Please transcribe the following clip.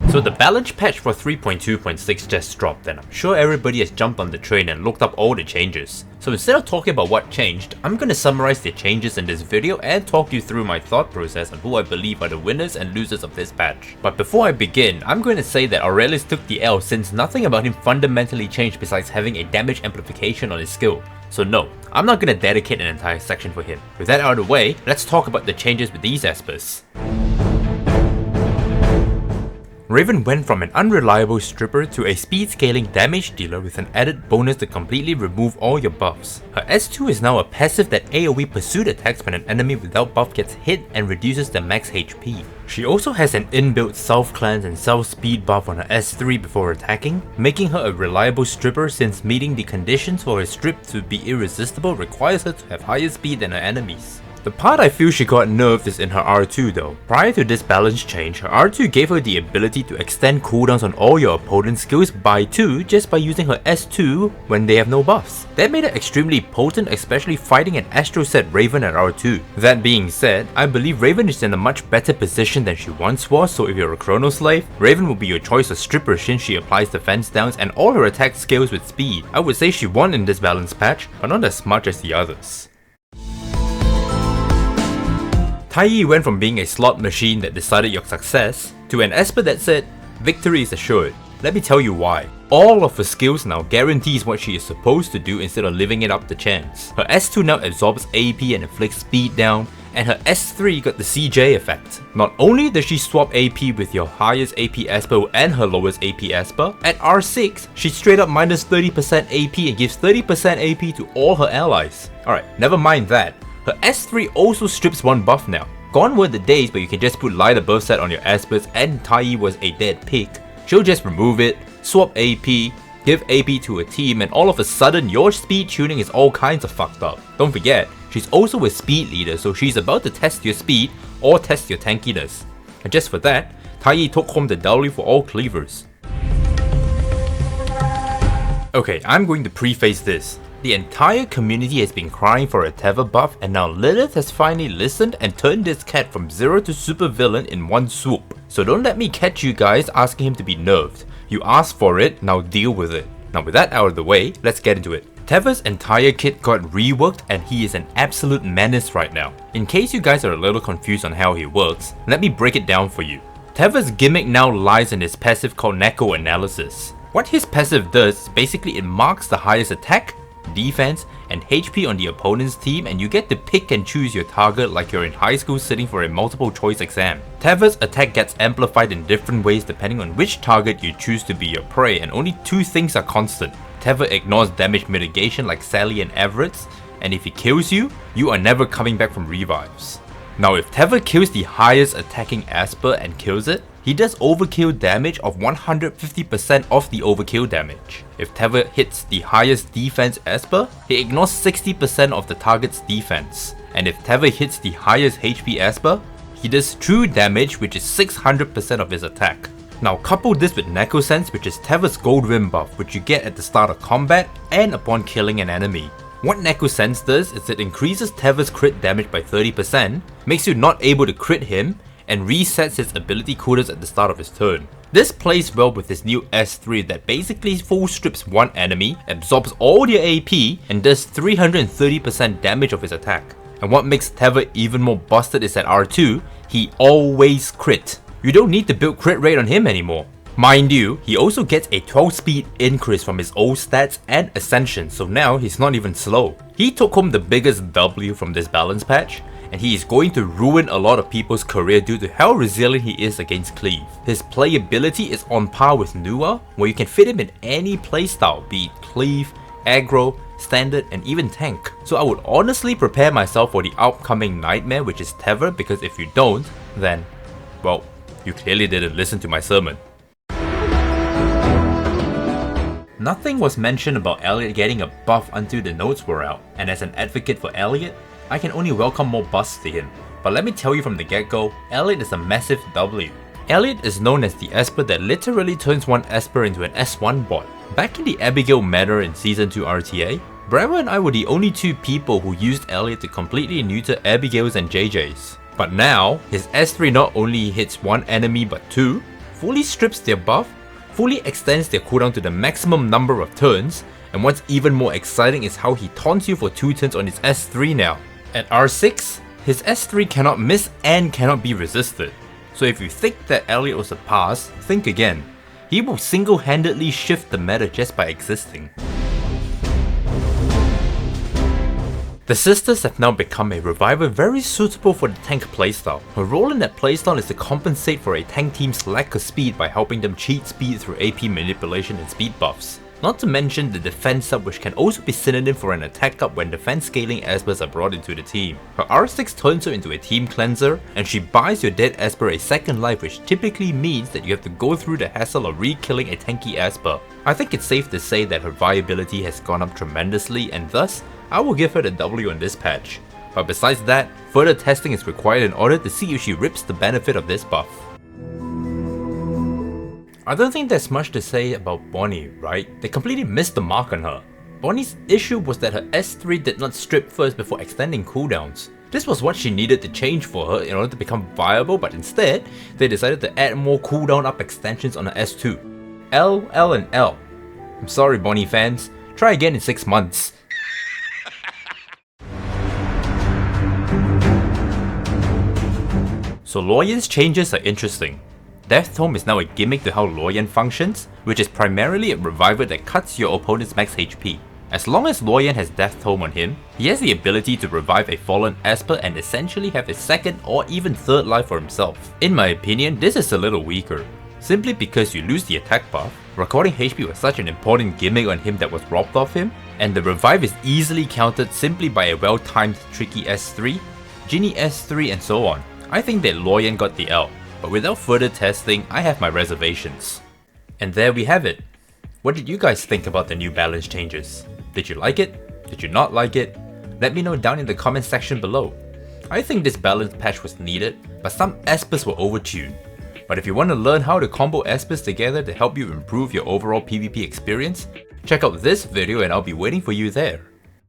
So the balance patch for 3.2.6 just dropped, and I'm sure everybody has jumped on the train and looked up all the changes. So instead of talking about what changed, I'm gonna summarize the changes in this video and talk you through my thought process on who I believe are the winners and losers of this patch. But before I begin, I'm going to say that Aurelius took the L since nothing about him fundamentally changed besides having a damage amplification on his skill. So no, I'm not gonna dedicate an entire section for him. With that out of the way, let's talk about the changes with these espers. Raven went from an unreliable stripper to a speed scaling damage dealer with an added bonus to completely remove all your buffs. Her S2 is now a passive that AoE pursuit attacks when an enemy without buff gets hit and reduces their max HP. She also has an inbuilt self-cleanse and self-speed buff on her S3 before attacking, making her a reliable stripper since meeting the conditions for her strip to be irresistible requires her to have higher speed than her enemies. The part I feel she got nerfed is in her R2 though. Prior to this balance change, her R2 gave her the ability to extend cooldowns on all your opponent's skills by 2 just by using her S2 when they have no buffs. That made her extremely potent, especially fighting an Astro set Raven at R2. That being said, I believe Raven is in a much better position than she once was, so if you're a Chrono Slave, Raven will be your choice of stripper since she applies defense downs and all her attack scales with speed. I would say she won in this balance patch, but not as much as the others. Tiye went from being a slot machine that decided your success to an esper that said, victory is assured. Let me tell you why. All of her skills now guarantees what she is supposed to do instead of living it up to chance. Her S2 now absorbs AP and inflicts speed down, and her S3 got the CJ effect. Not only does she swap AP with your highest AP esper and her lowest AP esper, at R6, she straight up minus 30% AP and gives 30% AP to all her allies. Alright, never mind that. Her S3 also strips one buff now. Gone were the days where you can just put light above set on your espers and Tiye was a dead pick. She'll just remove it, swap AP, give AP to a team, and all of a sudden your speed tuning is all kinds of fucked up. Don't forget, she's also a speed leader, so she's about to test your speed or test your tankiness. And just for that, Tiye took home the W for all cleavers. Okay, I'm going to preface this. The entire community has been crying for a Tevor buff, and now Lilith has finally listened and turned this cat from 0 to super villain in one swoop. So don't let me catch you guys asking him to be nerfed. You asked for it, now deal with it. Now with that out of the way, let's get into it. Tevor's entire kit got reworked and he is an absolute menace right now. In case you guys are a little confused on how he works, let me break it down for you. Tevor's gimmick now lies in his passive called Neko Analysis. What his passive does is basically it marks the highest attack, defense, and HP on the opponent's team, and you get to pick and choose your target like you're in high school sitting for a multiple choice exam. Tevor's attack gets amplified in different ways depending on which target you choose to be your prey, and only two things are constant. Tevor ignores damage mitigation like Sally and Everett's, and if he kills you, you are never coming back from revives. Now if Tevor kills the highest attacking esper and kills it, he does overkill damage of 150% of the overkill damage. If Tevor hits the highest defense esper, he ignores 60% of the target's defense. And if Tevor hits the highest HP esper, he does true damage, which is 600% of his attack. Now couple this with Neko Sense, which is Tevor's gold rim buff, which you get at the start of combat and upon killing an enemy. What Neko Sense does is it increases Tevor's crit damage by 30%, makes you not able to crit him, and resets his ability cooldowns at the start of his turn. This plays well with his new S3 that basically full strips one enemy, absorbs all their AP, and does 330% damage of his attack. And what makes Tevor even more busted is at R2, he always crit. You don't need to build crit rate on him anymore. Mind you, he also gets a 12 speed increase from his old stats and ascension, so now he's not even slow. He took home the biggest W from this balance patch, and he is going to ruin a lot of people's career due to how resilient he is against cleave. His playability is on par with Nua, where you can fit him in any playstyle, be it cleave, aggro, standard, and even tank. So I would honestly prepare myself for the upcoming nightmare, which is Tevor, because if you don't, then, well, you clearly didn't listen to my sermon. Nothing was mentioned about Elliot getting a buff until the notes were out, and as an advocate for Elliot, I can only welcome more buffs to him. But let me tell you from the get-go, Elliot is a massive W. Elliot is known as the Esper that literally turns one Esper into an S1 bot. Back in the Abigail meta in Season 2 RTA, Bravo and I were the only two people who used Elliot to completely neuter Abigail's and JJ's. But now, his S3 not only hits one enemy but two, fully strips their buff, fully extends their cooldown to the maximum number of turns, and what's even more exciting is how he taunts you for 2 turns on his S3 now. At R6, his S3 cannot miss and cannot be resisted. So if you think that Elliot was a pass, think again. He will single-handedly shift the meta just by existing. The sisters have now become a reviver very suitable for the tank playstyle. Her role in that playstyle is to compensate for a tank team's lack of speed by helping them cheat speed through AP manipulation and speed buffs. Not to mention the defense up, which can also be synonym for an attack up when defense scaling Espers are brought into the team. Her R6 turns her into a team cleanser, and she buys your dead Esper a second life, which typically means that you have to go through the hassle of re-killing a tanky Esper. I think it's safe to say that her viability has gone up tremendously, and thus, I will give her the W on this patch. But besides that, further testing is required in order to see if she rips the benefit of this buff. I don't think there's much to say about Bonnie, right? They completely missed the mark on her. Bonnie's issue was that her S3 did not strip first before extending cooldowns. This was what she needed to change for her in order to become viable, but instead, they decided to add more cooldown up extensions on her S2. L, L and L. I'm sorry Bonnie fans, try again in 6 months. So Luo Yan's changes are interesting. Death Tome is now a gimmick to how Luo Yan functions, which is primarily a reviver that cuts your opponent's max HP. As long as Luo Yan has Death Tome on him, he has the ability to revive a fallen Esper and essentially have a second or even third life for himself. In my opinion, this is a little weaker, simply because you lose the attack buff, recording HP was such an important gimmick on him that was robbed of him, and the revive is easily countered simply by a well-timed tricky S3, Ginny S3 and so on. I think that Luo Yan got the L, but without further testing, I have my reservations. And there we have it. What did you guys think about the new balance changes? Did you like it? Did you not like it? Let me know down in the comment section below. I think this balance patch was needed, but some Espers were overtuned. But if you want to learn how to combo Espers together to help you improve your overall PvP experience, check out this video and I'll be waiting for you there.